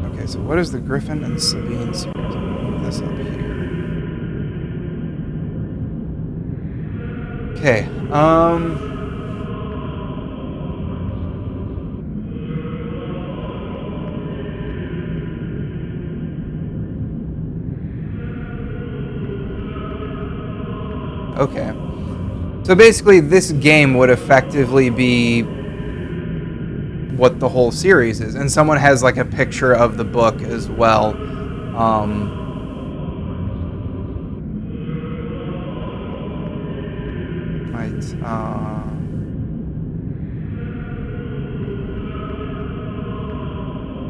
Okay, so what is the Griffin and Sabine series? I'll move this up here. Okay, okay. So basically, this game would effectively be what the whole series is. And someone has like a picture of the book as well.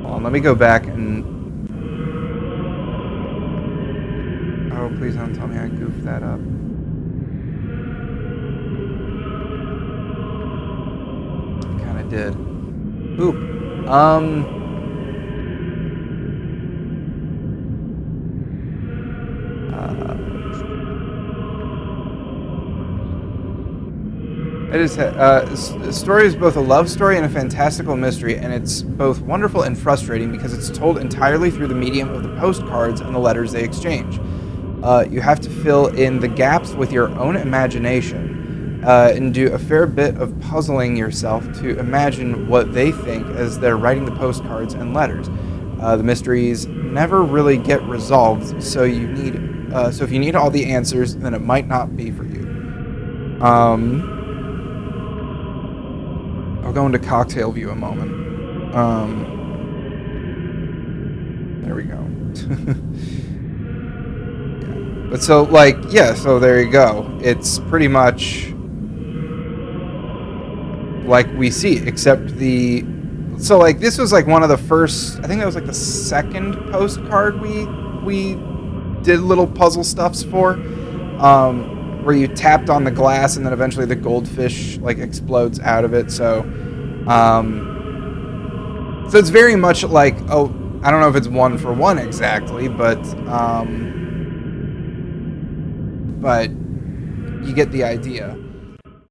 Hold on, let me go back and... Oh, please don't tell me I goofed that up. Did. Oop. It is. The story is both a love story and a fantastical mystery, and it's both wonderful and frustrating because it's told entirely through the medium of the postcards and the letters they exchange. You have to fill in the gaps with your own imagination, and do a fair bit of puzzling yourself to imagine what they think as they're writing the postcards and letters. The mysteries never really get resolved, so if you need all the answers, then it might not be for you. I'll go into cocktail view a moment. There we go. Yeah. But so, so there you go. It's pretty much like we see, except this was like one of the first, I think that was like the second postcard we did little puzzle stuffs for, where you tapped on the glass and then eventually the goldfish like explodes out of it. So it's very much like, I don't know if it's one for one exactly, but you get the idea.